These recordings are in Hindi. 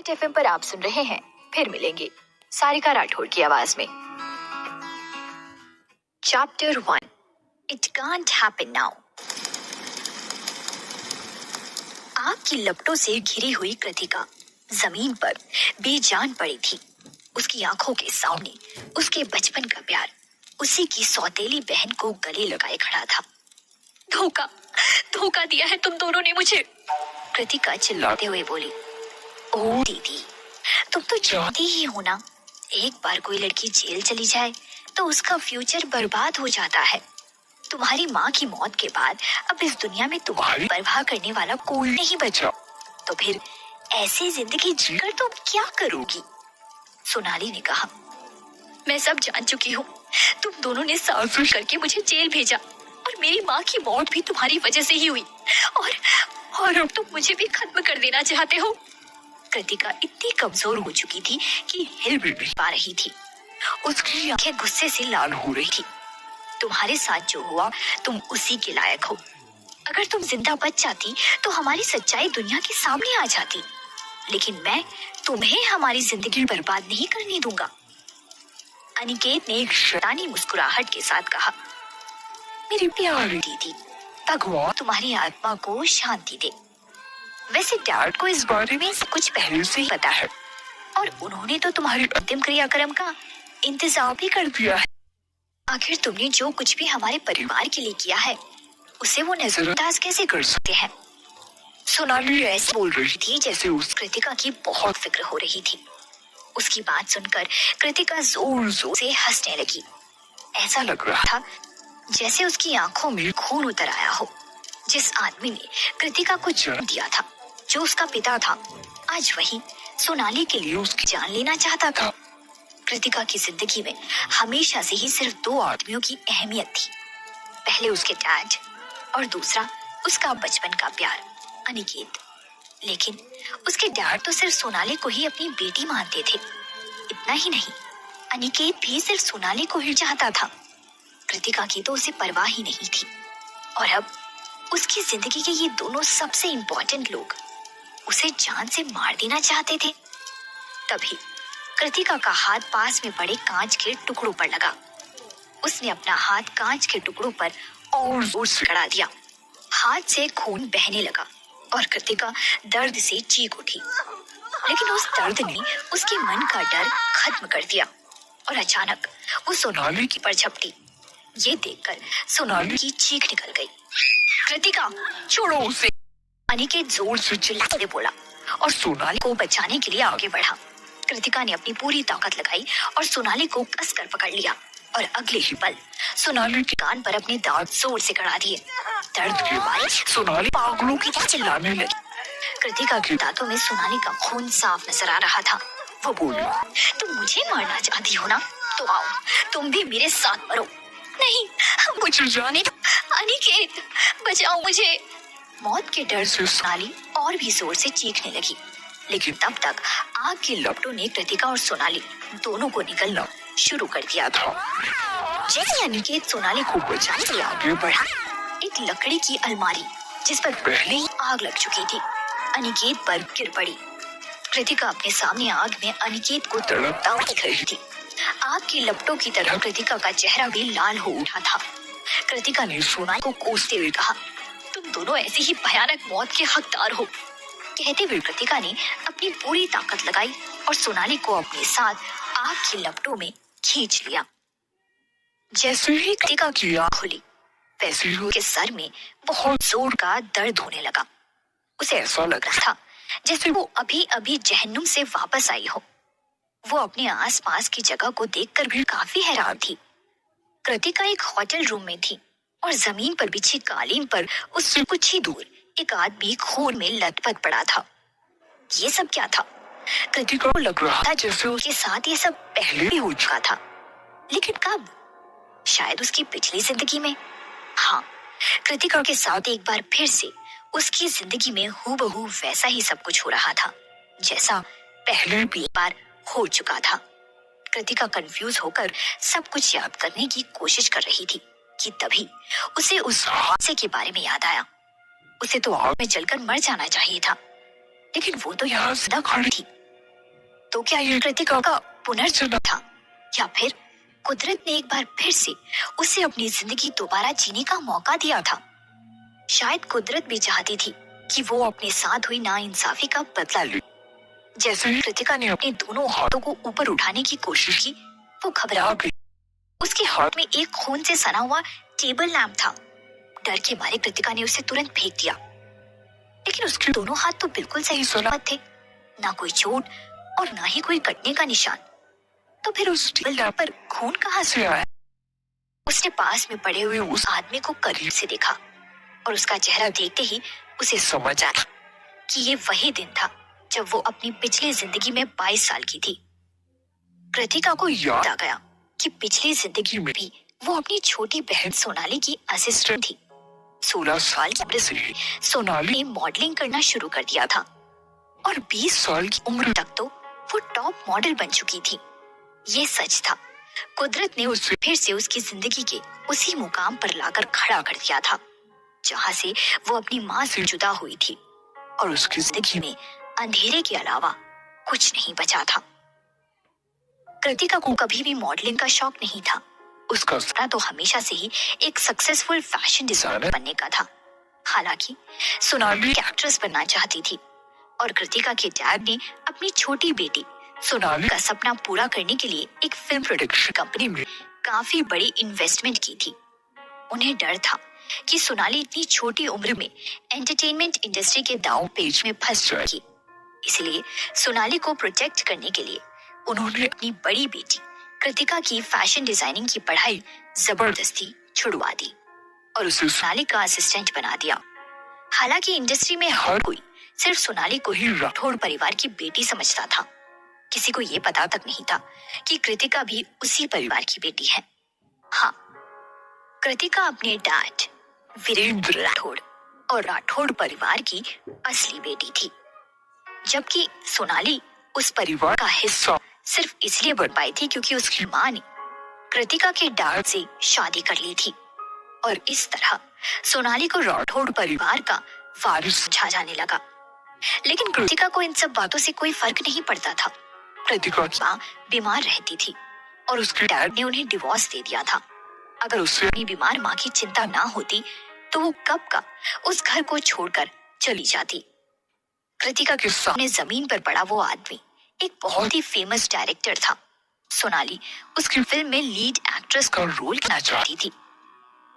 इम्पैक्ट एफएम पर आप सुन रहे हैं फिर मिलेंगे, सारिका राठौड़ की आवाज में। Chapter 1, it can't happen now. आग की लपटों से घिरी हुई कृतिका जमीन पर बेजान पड़ी थी। उसकी आंखों के सामने उसके बचपन का प्यार उसी की सौतेली बहन को गले लगाए खड़ा था। धोखा धोखा दिया है तुम दोनों ने मुझे, कृतिका चिल्लाते हुए बोली। ओ दीदी, तुम तो जानती ही हो ना, एक बार कोई लड़की जेल चली जाए तो उसका फ्यूचर बर्बाद हो जाता है। तुम्हारी माँ की मौत के बाद अब इस दुनिया में तुम्हारी परवाह करने वाला कोई नहीं बचा, तो फिर ऐसी जिंदगी जीकर तुम क्या करोगी? सोनाली ने कहा। मैं सब जान चुकी हूँ, तुम दोनों ने साजिश करके मुझे जेल भेजा और मेरी माँ की मौत भी तुम्हारी वजह से ही हुई, और अब तुम मुझे भी खत्म कर देना चाहते हो। कृतिका इतनी कमजोर हो चुकी थी कि हिल भी नहीं पा रही थी। उसकी आंखें गुस्से से लाल हो रही थी। तुम्हारे साथ जो हुआ तुम उसी के लायक हो। अगर तुम जिंदा बच जाती तो हमारी सच्चाई दुनिया के सामने आ जाती, लेकिन मैं तुम्हें हमारी जिंदगी बर्बाद नहीं करने दूंगा। अनिकेत ने एक शैतानी मुस्कुराहट के साथ कहा। मेरी प्यारी दीदी, भगवान तुम्हारी आत्मा को शांति दे। वैसे डैड को इस बारे में कुछ पहले से ही पता है और उन्होंने तो तुम्हारे अंतिम क्रियाक्रम का इंतजाम भी कर दिया है। आखिर तुमने जो कुछ भी हमारे परिवार के लिए किया है उसे वो नजरअंदाज कैसे कर सकते हैं? सोनाली ऐसे बोल रही थी जैसे उस कृतिका की बहुत फिक्र हो रही थी। उसकी बात सुनकर कृतिका जोर जोर से हंसने लगी। ऐसा लग रहा था जैसे उसकी आंखों में खून उतर आया हो। जिस आदमी ने कृतिका को जन्म दिया था, जो उसका पिता था, आज वही सोनाली के लिए उसकी जान लेना चाहता था। कृतिका की जिंदगी में हमेशा से ही सिर्फ दो आदमियों की अहमियत थी। पहले उसके डैड और दूसरा उसका बचपन का प्यार अनिकेत। लेकिन उसके डैड तो सिर्फ सोनाली को ही अपनी बेटी मानते थे। इतना ही नहीं, अनिकेत भी सिर्फ सोनाली को ही चाहता था। कृतिका की तो उसे परवाह ही नहीं थी। और अब उसकी जिंदगी के ये दोनों सबसे इम्पोर्टेंट लोग उसे जान से मार देना चाहते थे। तभी कृतिका का हाथ पास में पड़े कांच के टुकड़ों पर लगा। उसने अपना हाथ कांच के टुकड़ों पर और जोर से गड़ा दिया। हाथ से खून बहने लगा और कृतिका दर्द से चीख उठी। लेकिन उस दर्द ने उसके मन का डर खत्म कर दिया और अचानक वो सोनाली की पर झपटी। ये देखकर सोनाली की चीख निकल गई। कृतिका, छोड़ो उसे, अनिकेत जोर से चिल्लाते बोला और सोनाली को बचाने के लिए आगे बढ़ा। कृतिका ने अपनी पूरी ताकत लगाई और सोनाली को कसकर पकड़ लिया और अगले ही पल सोनाली के कान पर अपने दांत जोर से गड़ा दिए। दर्द के मारे सोनाली पागलों की तरह चिल्लाने लगी। कृतिका के दांतों में सोनाली का खून साफ नजर आ रहा था। वो बोली, तुम मुझे मारना चाहती हो ना, तो आओ तुम भी मेरे साथ मरो। नहीं, मुझे जाने दो, अनिकेत बचाओ मुझे। मौत के डर से सोनाली और भी जोर से चीखने लगी। लेकिन तब तक आग की लपटों ने कृतिका और सोनाली दोनों को निगलना शुरू कर दिया था। जैसे अनिकेत सोनाली को बचाने के लिए आगे बढ़ा, एक लकड़ी की अलमारी जिस पर पहले ही आग लग चुकी थी अनिकेत पर गिर पड़ी। कृतिका अपने सामने आग में अनिकेत को तड़पता हुआ दिख रही थी। आग की लपटों की तरह कृतिका का चेहरा भी लाल हो उठा था। कृतिका ने सोनाली को कोसते हुए कहा, तुम दोनों ऐसी ही भयानक मौत के हकदार हो। कहते हुए कृतिका ने अपनी पूरी ताकत लगाई और सोनाली को अपने साथ आग की लपटों में खींच लिया। जैसे ही कृतिका की आँख खुली, वैसे ही उसके सर में बहुत जोर का दर्द होने लगा। उसे ऐसा लग रहा था जैसे वो अभी अभी जहन्नुम से वापस आई हो। वो अपने आसपास की जगह को देखकर भी काफी हैरान थी। कृतिका एक होटल रूम में थी और जमीन पर बिछी कालीन पर उससे कुछ ही दूर एक आदमी खून में लथपथ पड़ा था। ये सब क्या था? कृतिका को लग रहा था जैसे उसके साथ ये सब पहले भी हो चुका था। लेकिन कब? शायद उसकी पिछली जिंदगी में। हाँ, कृतिका के साथ एक बार फिर से उसकी जिंदगी में हूबहू वैसा ही सब कुछ हो रहा था जैसा पहले भी एक बार हो चुका था। कृतिका कंफ्यूज होकर सब कुछ याद करने की कोशिश कर रही थी कि तभी उसे उस हादसे के बारे में याद आया। उसे तो आग में जलकर मर जाना चाहिए था, लेकिन वो तो यहाँ जिंदा खड़ी थी। तो क्या ये कृतिका का पुनर्जन्म था, या फिर कुदरत ने एक बार फिर से उसे अपनी जिंदगी दोबारा जीने का मौका दिया था? शायद कुदरत भी चाहती थी कि वो अपने साथ हुई नाइंसाफी का बदला ले। जैसे ही कृतिका ने अपने दोनों हाथों को ऊपर उठाने की कोशिश की, वो घबरा गई। उसके हाथ में एक खून से सना हुआ टेबल लैंप था। डर के मारे कृतिका ने उसे तुरंत फेंक दिया, लेकिन उसके दोनों हाथ तो बिल्कुल सही सलामत थे, ना कोई चोट और ना ही कोई कटने का निशान। तो फिर उस टेबल लैंप पर खून कहाँ से आया? उसने पास में पड़े हुए उस आदमी को करीब से देखा और उसका चेहरा देखते ही उसे समझ आया कि ये वही दिन था जब वो अपनी पिछली जिंदगी में 22 साल की थी। कृतिका को याद आ गया कि पिछली जिंदगी में भी वो अपनी छोटी बहन सोनाली की असिस्टेंट थी। 16 साल की उम्र से सोनाली ने मॉडलिंग करना शुरू कर दिया था और 20 साल की उम्र तक तो वो टॉप मॉडल बन चुकी थी। ये सच था, कुदरत ने उसे फिर से उसकी जिंदगी के उसी मुकाम पर लाकर खड़ा कर दिया था जहाँ से वो अपनी माँ से जुदा हुई थी, और उसकी जिंदगी में अंधेरे के अलावा कुछ नहीं बचा था। कृतिका को कभी भी मॉडलिंग का शौक नहीं था। उसका सपना तो हमेशा से ही एक सक्सेसफुल फैशन डिजाइनर बनने का था। हालांकि सोनाली एक्ट्रेस बनना चाहती थी और कृतिका के डैड ने अपनी छोटी बेटी सोनाली का सपना पूरा करने के लिए एक फिल्म प्रोडक्शन कंपनी में काफी बड़ी इन्वेस्टमेंट की थी। उन्हें डर था कि सोनाली इतनी छोटी उम्र में एंटरटेनमेंट इंडस्ट्री के दांव पेच में फंस जाएगी। इसलिए सोनाली को प्रोटेक्ट करने के लिए उन्होंने अपनी बड़ी बेटी कृतिका की फैशन डिजाइनिंग की पढ़ाई जबरदस्ती छुड़वा दी और उसे सोनाली का असिस्टेंट बना दिया। हालांकि इंडस्ट्री में हर कोई सिर्फ सोनाली को ही राठौड़ परिवार की बेटी समझता था। किसी को ये पता तक नहीं था कि कृतिका भी उसी परिवार की बेटी है। हाँ, कृतिका अपने डैड वीरेंद्र राठौड़ और राठौड़ परिवार की असली बेटी थी, जबकि सोनाली उस परिवार का हिस्सा सिर्फ इसलिए बन पाई थी क्योंकि उसकी माँ ने कृतिका के डैड से शादी कर ली थी, और इस तरह सोनाली को राठौड़ परिवार का वारिस समझा जाने लगा। लेकिन कृतिका को इन सब बातों से कोई फर्क नहीं पड़ता था। कृतिका की माँ बीमार रहती थी और उसके डैड ने उन्हें डिवोर्स दे दिया था। अगर उसे अपनी बीमार माँ की चिंता ना होती तो वो कब का उस घर को छोड़कर चली जाती। कृतिका के सामने जमीन पर पड़ा वो आदमी एक बहुत ही फेमस डायरेक्टर था। सोनाली उसकी फिल्म में लीड एक्ट्रेस का रोल करना चाहती थी।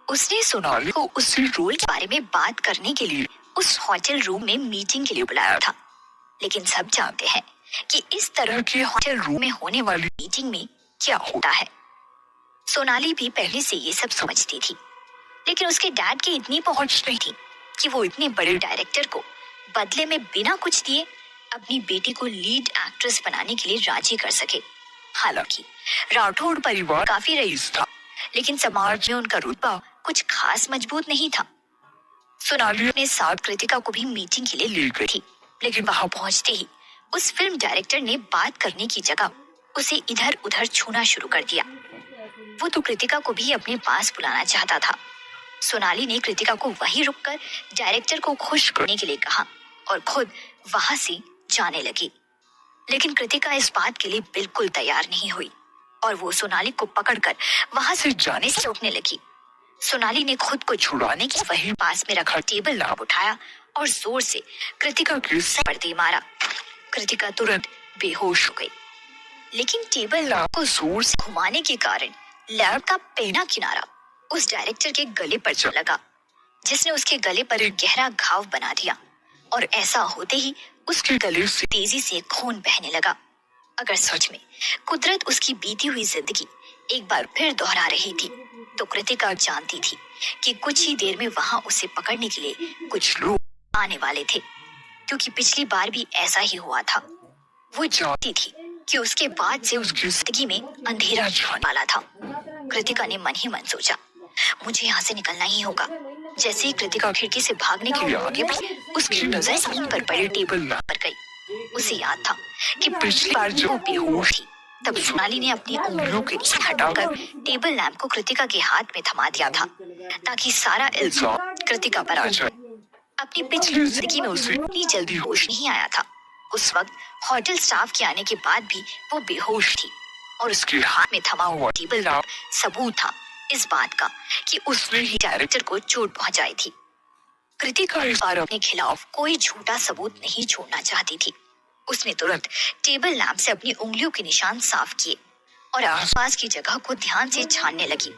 उसने सोनाली को उस रोल के बारे में बात करने के लिए उस होटल रूम में मीटिंग के लिए बुलाया था। लेकिन सब जानते हैं कि इस तरह के होटल रूम में होने वाली मीटिंग में क्या होता है। सोनाली भी पहले से ये सब समझती थी, लेकिन उसके डैड की इतनी पहुंच नहीं थी कि वो इतने बड़े डायरेक्टर को बदले में बिना कुछ दिए अपनी बेटी को लीड एक्ट्रेस बनाने के लिए राजी कर सके। हालांकि राठौड़ परिवार काफी रईस था, लेकिन समाज में उनका रुतबा कुछ खास मजबूत नहीं था। सोनाली अपने साथ कृतिका को भी मीटिंग के लिए ले गई थी, लेकिन वहां पहुंचते ही उस फिल्म डायरेक्टर ने बात करने की जगह उसे इधर उधर छूना शुरू कर दिया। वो तो कृतिका को भी अपने पास बुलाना चाहता था। सोनाली ने कृतिका को वहीं रुककर डायरेक्टर को खुश करने के लिए कहा और खुद वहां से जाने लगी। लेकिन कृतिका इस बात के लिए बिल्कुल तैयार नहीं हुई और वो सोनाली को पकड़कर वहां से जाने से रोकने लगी। सोनाली ने खुद को छुड़ाने के वहीं पास में रखा टेबल लैंप उठाया और जोर से कृतिका के सर पर दे मारा। कृतिका तुरंत बेहोश हो गई, लेकिन टेबल लैंप को जोर से घुमाने के कारण लैंप का पहना किनारा उस डायरेक्टर के गले पर जा लगा, जिसने उसके गले पर एक गहरा घाव बना दिया और ऐसा होते ही उसके गले से तेजी से खून बहने लगा। अगर सच में कुदरत उसकी बीती हुई जिंदगी एक बार फिर दोहरा रही थी तो कृतिका जानती थी कि कुछ ही देर में वहां उसे पकड़ने के लिए कुछ लोग आने वाले थे, क्योंकि पिछली बार भी ऐसा ही हुआ था। वो जानती थी कि उसके बाद से उसकी जिंदगी में अंधेरा छाने वाला था। कृतिका ने मन ही मन सोचा, मुझे यहाँ से निकलना ही होगा। जैसे ही कृतिका खिड़की से भागने के लिए आगे बढ़ी, उसकी नजर जमीन पर पड़े टेबल लैंप पर गई। उसे याद था कि पिछली बार जब वो बेहोश थी तब सोनाली ने अपनी उंगलियों के बीच हटाकर टेबल लैंप को कृतिका के हाथ में थमा दिया था ताकि सारा इल्जाम कृतिका पर आ जाए। अपनी पिछली जिंदगी में उसे इतनी जल्दी होश नहीं आया था उस वक्त होटल स्टाफ के आने के बाद भी वो बेहोश थी और उसके हाथ में थमा हुआ टेबल लैंप सबूत था इस बात का कि उसने ही डायरेक्टर को चोट पहुंचाई थी। कृतिका इस बार अपने खिलाफ कोई झूठा सबूत नहीं छोड़ना चाहती थी। उसने तुरंत टेबल लैंप से अपनी उंगलियों के निशान साफ किए और आसपास की जगह को ध्यान से छानने लगी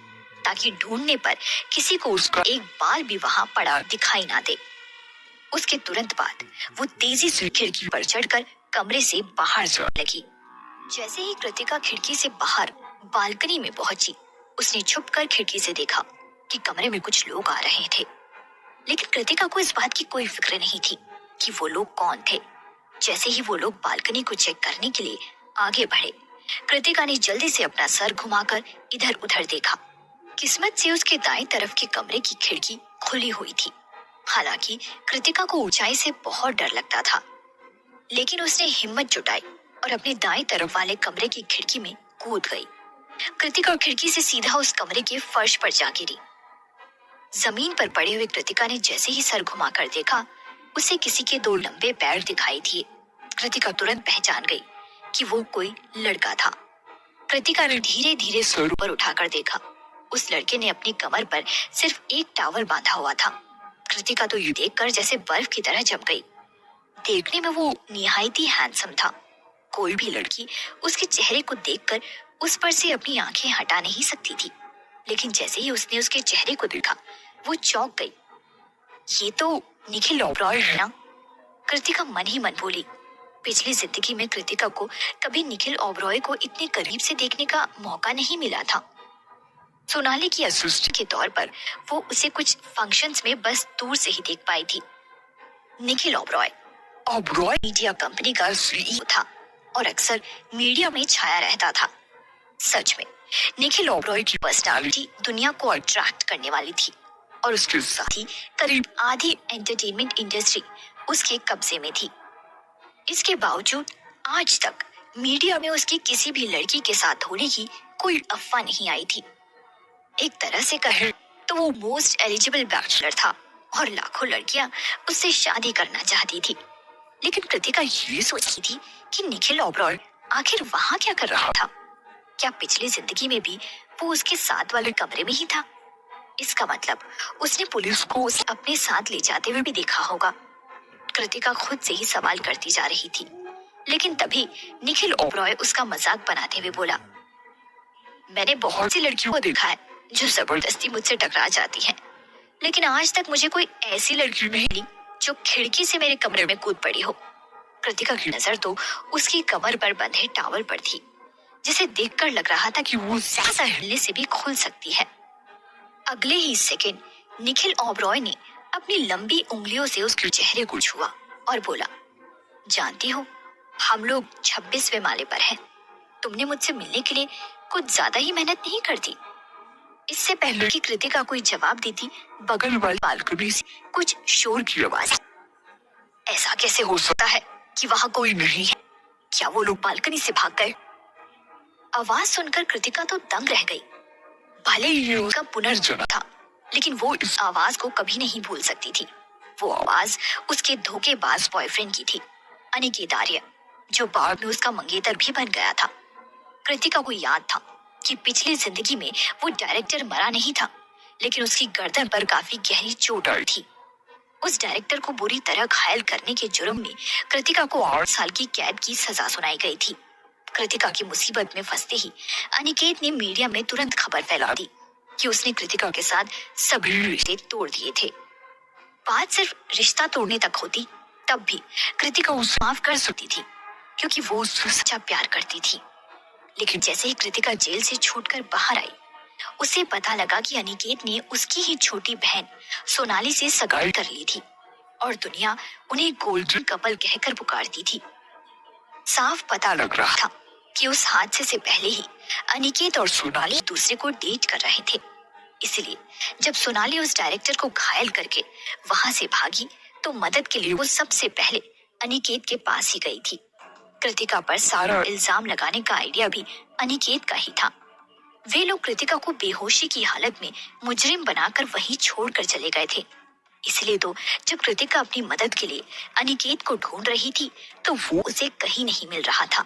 ताकि ढूंढने पर किसी को उसका एक बाल भी वहां पड़ा दिखाई ना दे। उसके तुरंत बाद वो तेजी से खिड़की पर चढ़कर कमरे से बाहर जाने लगी। जैसे ही कृतिका खिड़की से बाहर बालकनी में पहुंची, उसने छुपकर खिड़की से देखा कि कमरे में कुछ लोग आ रहे थे, लेकिन कृतिका को इस बात की कोई फिक्र नहीं थी कि वो लोग कौन थे। जैसे ही वो लोग बालकनी को चेक करने के लिए आगे बढ़े, कृतिका ने जल्दी से अपना सर घुमाकर इधर उधर देखा। किस्मत से उसके दाएं तरफ के कमरे की खिड़की खुली हुई थी। हालांकि कृतिका को ऊंचाई से बहुत डर लगता था, लेकिन उसने हिम्मत जुटाई और अपने दाएं तरफ वाले कमरे की खिड़की में कूद गई। कृतिका खिड़की से सीधा उस कमरे के फर्श पर जा गिरी। जमीन पर पड़े हुए कृतिका ने जैसे ही सर घुमाकर देखा, उसे किसी के 2 लंबे पैर दिखाई दिए। कृतिका तुरंत पहचान गई कि वो कोई लड़का था। कृतिका ने धीरे धीरे सर ऊपर उठाकर देखा। उस लड़के ने अपनी कमर पर सिर्फ एक टॉवल बांधा हुआ था। कृतिका तो ये देखकर जैसे बर्फ की तरह जम गई। देखने में वो निहायत ही हैंडसम था। कोई भी लड़की उसके चेहरे को देखकर उस पर से अपनी आंखें हटा नहीं सकती थी, लेकिन जैसे ही उसने उसके चेहरे को देखा, वो चौंक गई। ये तो निखिल ओबरॉय है ना? कृतिका मन ही मन बोली। पिछली जिंदगी में कृतिका को कभी निखिल ओबरॉय को इतने करीब से देखने का मौका नहीं मिला था। सोनाली की असिस्टेंट के तौर पर वो उसे कुछ फंक्शंस में बस दूर से ही देख पाई थी। निखिल ओबरॉय मीडिया कंपनी का सीईओ था और अक्सर मीडिया में छाया रहता था। सच में निखिल ओबरॉय की पर्सनालिटी दुनिया को अट्रैक्ट करने वाली थी और उसके साथ ही करीब आधी एंटरटेनमेंट इंडस्ट्री उसके कब्जे में थी। इसके बावजूद आज तक मीडिया में उसकी किसी भी लड़की के साथ होने की कोई अफवाह नहीं आई थी। एक तरह से कहें तो वो मोस्ट एलिजिबल बैचलर था और लाखों लड़कियां उससे शादी करना चाहती थी। लेकिन कृतिका ये सोचती थी कि निखिल ओबरॉय आखिर वहां क्या कर रहा था। क्या पिछली जिंदगी में भी वो उसके साथ वाले कमरे में ही था? इसका मतलब उसने पुलिस को उसे अपने साथ ले जाते हुए भी देखा होगा। कृतिका खुद से ही सवाल करती जा रही थी, लेकिन तभी निखिल ओबरॉय उसका मजाक बनाते हुए बोला, मैंने बहुत सी लड़कियों को देखा है जो जबरदस्ती मुझसे टकरा जाती हैं, लेकिन आज तक मुझे कोई ऐसी लड़की नहीं मिली जो खिड़की से मेरे कमरे में कूद पड़ी हो। कृतिका की नजर तो उसकी कमर पर बंधे टॉवल पर थी, जिसे देखकर लग रहा था कि वो ज़्यादा हिलने से भी खुल सकती है। अगले ही सेकंड निखिल ओबरॉय ने अपनी लंबी उंगलियों से उसके चेहरे को छुआ और बोला, जानती हो, हम लोग 26वें माले पर हैं। तुमने मुझसे मिलने के लिए कुछ ज्यादा ही मेहनत नहीं करती। इससे पहले कि कृतिका कोई जवाब देती, बगल वाली बालकनी से कुछ शोर की आवाज। ऐसा कैसे हो सकता है कि वहां कोई नहीं है? क्या वो लोग बालकनी से भाग गए? आवाज सुनकर कृतिका तो दंग रह गई। भले ही ये उसका पुनर्जन्म था, लेकिन वो इस आवाज को कभी नहीं भूल सकती थी। वो आवाज उसके धोखेबाज बॉयफ्रेंड की थी, अनिकेत आर्य, जो बाद में उसका मंगेतर भी बन गया था। कृतिका को याद था कि पिछली जिंदगी में वो डायरेक्टर मरा नहीं था, लेकिन उसकी गर्दन पर काफी गहरी चोट आई थी। उस डायरेक्टर को बुरी तरह घायल करने के जुर्म में कृतिका को 8 साल की कैद की सजा सुनाई गई थी। कृतिका की मुसीबत में फंसते ही अनिकेत ने मीडिया में तुरंत खबर फैला दी कि उसने कृतिका के साथ सभी रिश्ते तोड़ दिए थे। बात सिर्फ रिश्ता तोड़ने तक होती, तब भी कृतिका उसे माफ कर सकती थी, क्योंकि वो उससे सच्चा प्यार करती थी। लेकिन जैसे ही कृतिका जेल से छूटकर बाहर आई, उसे पता लगा कि अनिकेत ने उसकी ही छोटी बहन सोनाली से सगाई कर ली थी और दुनिया उन्हें गोल्डन कपल कहकर पुकारती थी। साफ पता लग रहा था कि उस हादसे से पहले ही अनिकेत और सोनाली दूसरे को डेट कर रहे थे। इसलिए जब सोनाली उस डायरेक्टर को घायल करके वहां से भागी, तो मदद के लिए वो सबसे पहले अनिकेत के पास ही गई थी। कृतिका पर सारा इल्जाम लगाने का आइडिया भी अनिकेत का ही था। वे लोग कृतिका को बेहोशी की हालत में मुजरिम बनाकर वहीं छोड़कर चले गए थे। इसलिए तो जब कृतिका अपनी मदद के लिए अनिकेत को ढूंढ रही थी तो वो उसे कहीं नहीं मिल रहा था।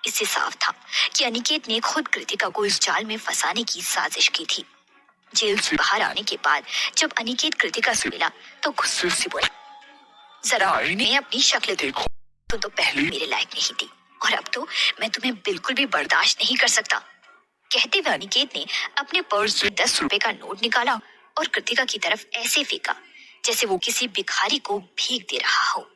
इससे साफ था कि अनिकेत ने खुद कृतिका को इस जाल में फंसाने की साजिश की थी। जेल से बाहर आने के बाद जब अनिकेत कृतिका से मिला तो गुस्से से बोला, जरा मैं अपनी शक्ल देखो, तुम तो पहले मेरे लायक नहीं थी और अब तो मैं तुम्हें बिल्कुल भी बर्दाश्त नहीं कर सकता। कहते हुए अनिकेत ने अपने पर्स से 10 रुपए का नोट निकाला और कृतिका की तरफ ऐसे फेंका जैसे वो किसी भिखारी को भीख दे रहा हो।